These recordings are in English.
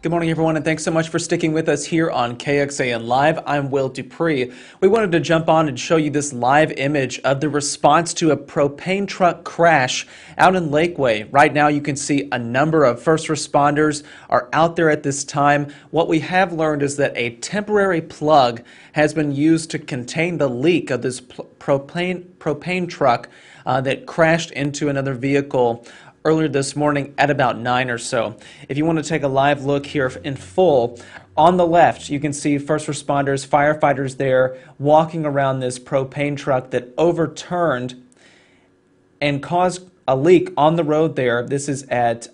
Good morning, everyone, and thanks so much for sticking with us here on KXAN Live. I'm Will Dupree. We wanted to jump on and show you this live image of the response to a propane truck crash out in Lakeway. Right now, you can see a number of first responders are out there at this time. What we have learned is that a temporary plug has been used to contain the leak of this propane truck that crashed into another vehicle earlier this morning at about 9 or so. If you want to take a live look here in full, on the left you can see first responders, firefighters there walking around this propane truck that overturned and caused a leak on the road there. This is at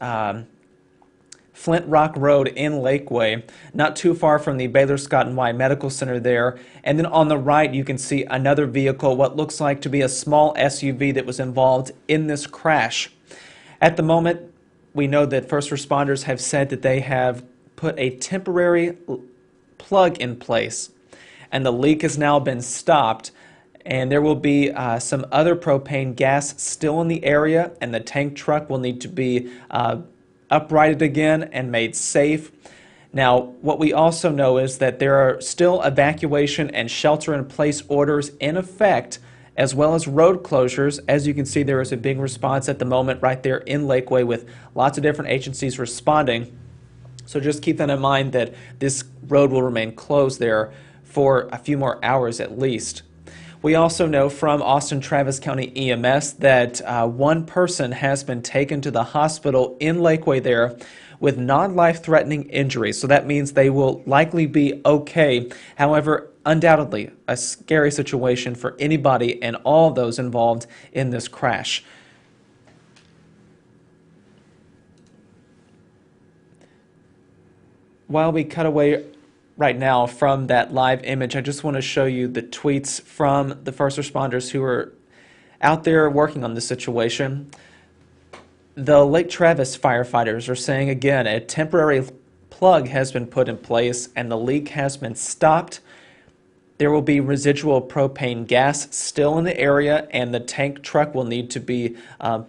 Flint Rock Road in Lakeway, not too far from the Baylor Scott and White Medical Center there. And then on the right you can see another vehicle, what looks like to be a small SUV that was involved in this crash. At the moment, we know that first responders have said that they have put a temporary plug in place, and the leak has now been stopped, and there will be some other propane gas still in the area, and the tank truck will need to be uprighted again and made safe. Now, what we also know is that there are still evacuation and shelter-in-place orders in effect, as well as road closures. As you can see, there is a big response at the moment right there in Lakeway with lots of different agencies responding. So just keep that in mind that this road will remain closed there for a few more hours at least. We also know from Austin Travis County EMS that one person has been taken to the hospital in Lakeway there with non-life-threatening injuries. So that means they will likely be okay. However, undoubtedly a scary situation for anybody and all those involved in this crash. While we cut away right now from that live image, I just want to show you the tweets from the first responders who are out there working on this situation. The Lake Travis firefighters are saying again, a temporary plug has been put in place and the leak has been stopped. There will be residual propane gas still in the area, and the tank truck will need to be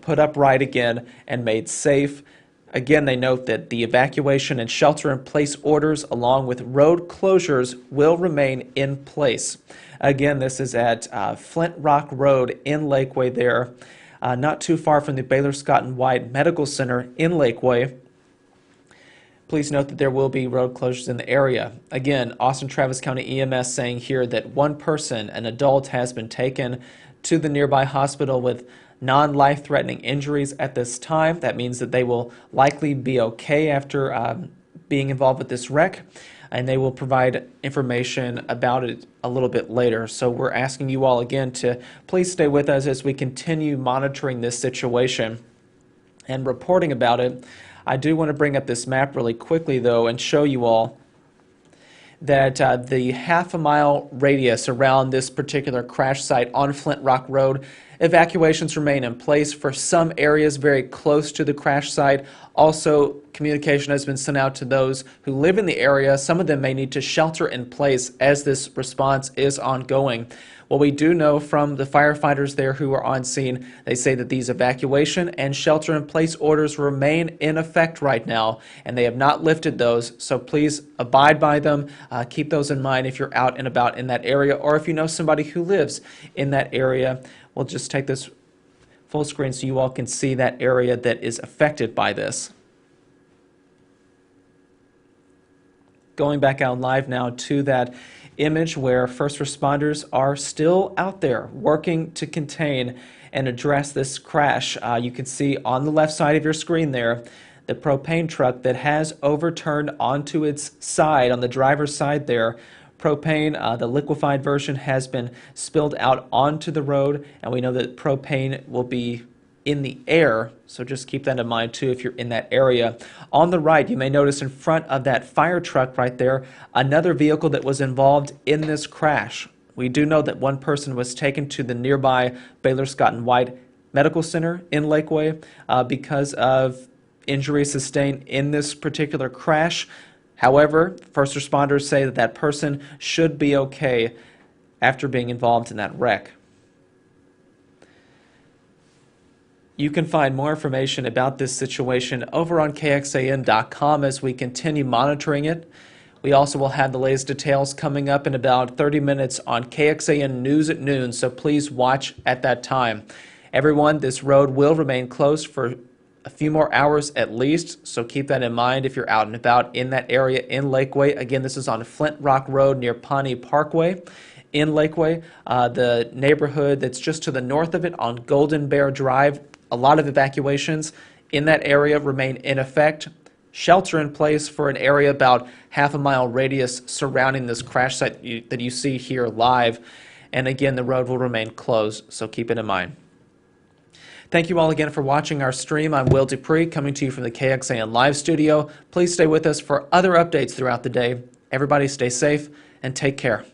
put upright again and made safe. Again, they note that the evacuation and shelter-in-place orders along with road closures will remain in place. Again, this is at Flint Rock Road in Lakeway there, not too far from the Baylor Scott and White Medical Center in Lakeway. Please note that there will be road closures in the area. Again, Austin Travis County EMS saying here that one person, an adult, has been taken to the nearby hospital with non-life-threatening injuries at this time. That means that they will likely be okay after being involved with this wreck, and they will provide information about it a little bit later. So we're asking you all again to please stay with us as we continue monitoring this situation and reporting about it. I do want to bring up this map really quickly, though, and show you all that the half-a-mile radius around this particular crash site on Flint Rock Road, evacuations remain in place for some areas very close to the crash site. Also, communication has been sent out to those who live in the area. Some of them may need to shelter in place as this response is ongoing. What we do know from the firefighters there who are on scene, they say that these evacuation and shelter-in-place orders remain in effect right now, and they have not lifted those, so please abide by them. Keep those in mind if you're out and about in that area, or if you know somebody who lives in that area. We'll just take this full screen so you all can see that area that is affected by this. Going back out live now to that image where first responders are still out there working to contain and address this crash. You can see on the left side of your screen there the propane truck that has overturned onto its side, on the driver's side there. Propane, the liquefied version, has been spilled out onto the road, and we know that propane will be in the air, so just keep that in mind too if you're in that area. On the right, you may notice in front of that fire truck right there, another vehicle that was involved in this crash. We do know that one person was taken to the nearby Baylor Scott and White Medical Center in Lakeway because of injuries sustained in this particular crash. However, first responders say that that person should be okay after being involved in that wreck. You can find more information about this situation over on KXAN.com as we continue monitoring it. We also will have the latest details coming up in about 30 minutes on KXAN News at noon, so please watch at that time. Everyone, this road will remain closed for a few more hours at least, so keep that in mind if you're out and about in that area in Lakeway. Again, this is on Flint Rock Road near Pawnee Parkway in Lakeway. The neighborhood that's just to the north of it on Golden Bear Drive, a lot of evacuations in that area remain in effect. Shelter in place for an area about half-a-mile radius surrounding this crash site that you see here live. And again, the road will remain closed, so keep it in mind. Thank you all again for watching our stream. I'm Will Dupree, coming to you from the KXAN Live Studio. Please stay with us for other updates throughout the day. Everybody stay safe and take care.